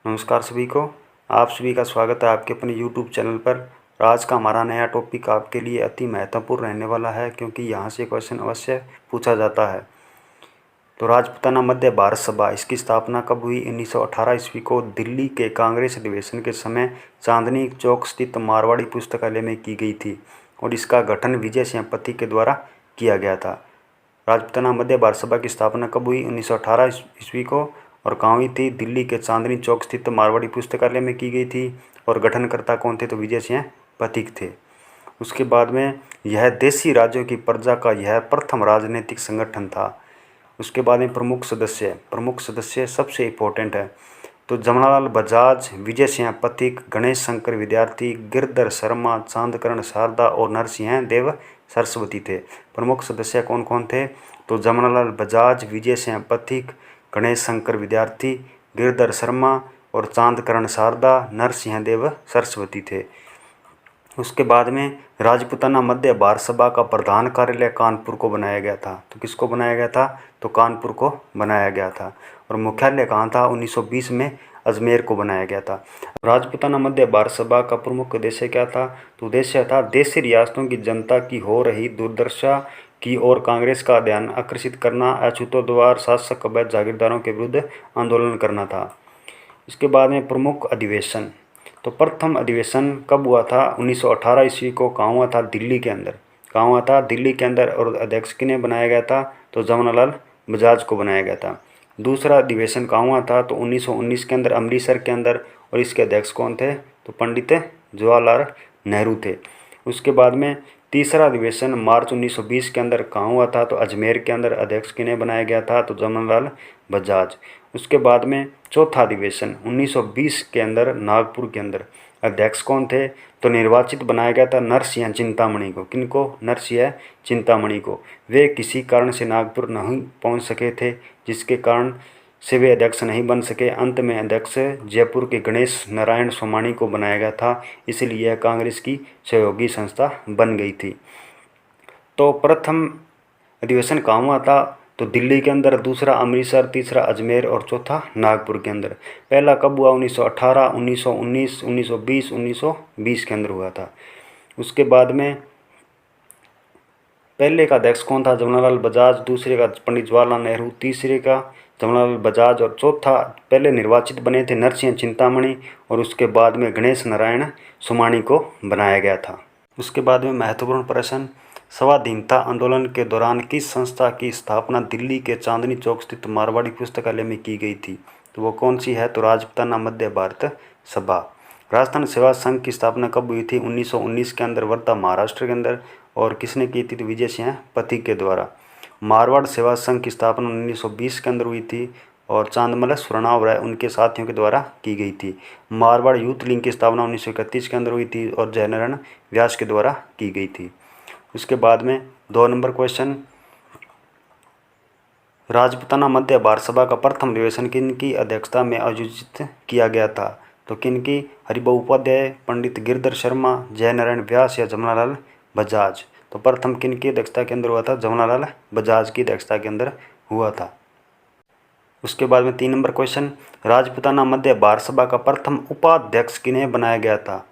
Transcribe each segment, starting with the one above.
नमस्कार सभी को। आप सभी का स्वागत है आपके अपने यूट्यूब चैनल पर। आज का हमारा नया टॉपिक आपके लिए अति महत्वपूर्ण रहने वाला है, क्योंकि यहाँ से क्वेश्चन अवश्य पूछा जाता है। तो राजपूताना मध्य भारत सभा, इसकी स्थापना कब हुई? 1918 ईस्वी को दिल्ली के कांग्रेस अधिवेशन के समय चांदनी चौक स्थित मारवाड़ी पुस्तकालय में की गई थी और इसका गठन विजय सिंह पति के द्वारा किया गया था। राजपूताना मध्य भारत सभा की स्थापना कब हुई? 1918 ईस्वी को। और कहाँ हुई थी? दिल्ली के चांदनी चौक स्थित मारवाड़ी पुस्तकालय में की गई थी। और गठनकर्ता कौन थे? तो विजय सिंह पथिक थे। उसके बाद में यह देशी राज्यों की प्रजा का यह प्रथम राजनीतिक संगठन था। उसके बाद में प्रमुख सदस्य सबसे इम्पोर्टेंट है। तो जमनालाल बजाज, विजय सिंह पथिक, गणेश शंकर विद्यार्थी, गिरधर शर्मा, चांदकरण शारदा और नरसिंह देव सरस्वती थे। प्रमुख सदस्य कौन कौन थे? तो जमनालाल बजाज, विजय सिंह पथिक, गणेश शंकर विद्यार्थी, गिरधर शर्मा और चांदकरण शारदा, नरसिंह देव सरस्वती थे। उसके बाद में राजपूताना मध्य भारत सभा का प्रधान कार्यालय कानपुर को बनाया गया था। तो किसको बनाया गया था? तो कानपुर को बनाया गया था। और मुख्यालय कहाँ था? 1920 में अजमेर को बनाया गया था। राजपूताना मध्य भारत सभा का प्रमुख उद्देश्य क्या था? तो उद्देश्य था देशी रियासतों की जनता की हो रही दुर्दशा की ओर कांग्रेस का ध्यान आकर्षित करना, अछूतोद्वार शासक अवैध जागीरदारों के विरुद्ध आंदोलन करना था। इसके बाद में प्रमुख अधिवेशन, तो प्रथम अधिवेशन कब हुआ था? 1918 ईस्वी को। कहाँ हुआ था? दिल्ली के अंदर। कहाँ हुआ था? दिल्ली के अंदर। और अध्यक्ष किन्हें बनाया गया था? तो जमनालाल बजाज को बनाया गया था। दूसरा अधिवेशन कहाँ हुआ था? तो 1919 के अंदर, अमृतसर के अंदर। और इसके अध्यक्ष कौन थे? तो पंडित जवाहरलाल नेहरू थे। उसके बाद में तीसरा अधिवेशन मार्च 1920 के अंदर कहाँ हुआ था? तो अजमेर के अंदर। अध्यक्ष किन्हें बनाया गया था? तो जमनालाल बजाज। उसके बाद में चौथा अधिवेशन 1920 के अंदर नागपुर के अंदर। अध्यक्ष कौन थे? तो निर्वाचित बनाया गया था नरसिंह चिंतामणि को। किनको? नरसिंह चिंतामणि को। वे किसी कारण से नागपुर नहीं पहुंच सके थे, जिसके कारण से वे अध्यक्ष नहीं बन सके। अंत में अध्यक्ष जयपुर के गणेश नारायण सोमानी को बनाया गया था, इसलिए यह कांग्रेस की सहयोगी संस्था बन गई थी। तो प्रथम अधिवेशन कहाँ हुआ था? तो दिल्ली के अंदर। दूसरा अमृतसर, तीसरा अजमेर और चौथा नागपुर के अंदर। पहला कब हुआ? 1918, 1919, 1920, 1920 के अंदर हुआ था। उसके बाद में पहले का अध्यक्ष कौन था? जवाहरलाल बजाज। दूसरे का पंडित जवाहरलाल नेहरू। तीसरे का जवाहरलाल बजाज। और चौथा पहले निर्वाचित बने थे नरसिंह चिंतामणि, और उसके बाद में गणेश नारायण सोमानी को बनाया गया था। उसके बाद में महत्वपूर्ण प्रश्न, स्वाधीनता आंदोलन के दौरान किस संस्था की स्थापना दिल्ली के चांदनी चौक स्थित मारवाड़ी पुस्तकालय में की गई थी? तो वो कौन सी है? तो राजपूताना मध्य भारत सभा। राजस्थान सेवा संघ की स्थापना कब हुई थी? 1919 के अंदर, वर्धा महाराष्ट्र के अंदर। और किसने की थी? तो विजय सिंह पथिक के द्वारा। मारवाड़ सेवा संघ की स्थापना 1920 के अंदर हुई थी और चांदमल स्वर्णाव राय उनके साथियों के द्वारा की गई थी। मारवाड़ यूथ लीग की स्थापना 1931 के अंदर हुई थी और जयनारायण व्यास के द्वारा की गई थी। उसके बाद में 2 नंबर क्वेश्चन, राजपूताना मध्य भारत सभा का प्रथम अधिवेशन किनकी अध्यक्षता में आयोजित किया गया था? तो किनकी? हरिभाऊ उपाध्याय, पंडित गिरधर शर्मा, जयनारायण व्यास या जमनालाल बजाज। तो प्रथम किनकी अध्यक्षता के अंदर हुआ था? जमनालाल बजाज की अध्यक्षता के अंदर हुआ था। उसके बाद में 3 नंबर क्वेश्चन, राजपूताना मध्य भारत सभा का प्रथम उपाध्यक्ष किन्हें बनाया गया था?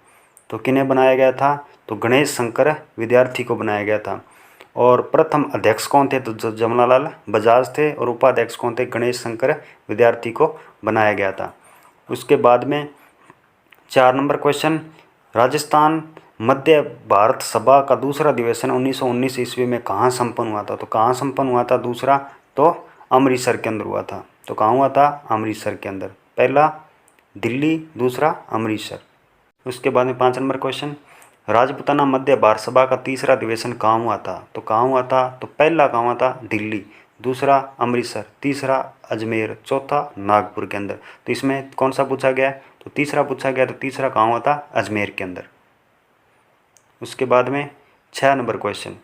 तो किन्हें बनाया गया था? तो गणेश शंकर विद्यार्थी को बनाया गया था। और प्रथम अध्यक्ष कौन थे? तो जमनालाल बजाज थे। और उपाध्यक्ष कौन थे? गणेश शंकर विद्यार्थी को बनाया गया था। उसके बाद में 4 नंबर क्वेश्चन, राजस्थान मध्य भारत सभा का दूसरा अधिवेशन 1919 ईस्वी में कहाँ संपन्न हुआ था? तो कहाँ संपन्न हुआ था दूसरा? तो अमृतसर के अंदर हुआ था। तो कहाँ हुआ था? अमृतसर के अंदर। पहला दिल्ली, दूसरा अमृतसर। उसके बाद में 5 नंबर क्वेश्चन, राजपूताना मध्य भारत सभा का तीसरा अधिवेशन कहाँ हुआ था? तो कहाँ हुआ था? तो पहला कहाँ हुआ था? दिल्ली, दूसरा अमृतसर, तीसरा अजमेर, चौथा नागपुर के अंदर। तो इसमें कौन सा पूछा गया? तो तीसरा पूछा गया। तो तीसरा कहाँ हुआ था? अजमेर के अंदर। उसके बाद में 6 नंबर क्वेश्चन,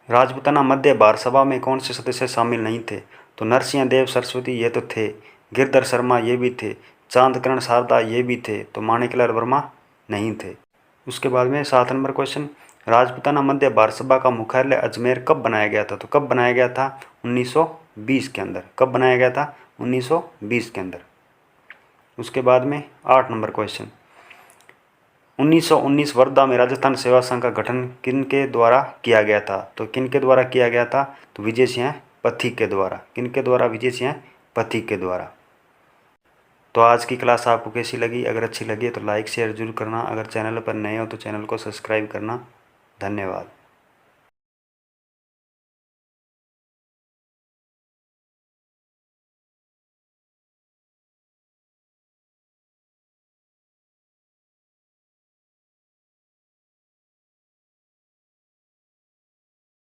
राजपूताना मध्य भारत सभा में कौन से सदस्य शामिल नहीं थे? तो नरसिंह देव सरस्वती ये तो थे, गिरधर शर्मा ये भी थे, चांदकरण शारदा ये भी थे, तो माणिकलाल वर्मा नहीं थे। उसके बाद में 7 नंबर क्वेश्चन, राजपूताना मध्य भारत सभा का मुख्यालय अजमेर कब बनाया गया था? तो कब बनाया गया था? 1920 के अंदर। कब बनाया गया था? 1920 के अंदर। उसके बाद में 8 नंबर क्वेश्चन, 1919 वर्धा में राजस्थान सेवा संघ का गठन किनके द्वारा किया गया था? तो किनके द्वारा किया गया था? तो विजय सिंह पथिक के द्वारा। किनके द्वारा? विजय सिंह पथिक के द्वारा। तो आज की क्लास आपको कैसी लगी? अगर अच्छी लगी तो लाइक शेयर जरूर करना। अगर चैनल पर नए हो तो चैनल को सब्सक्राइब करना। धन्यवाद।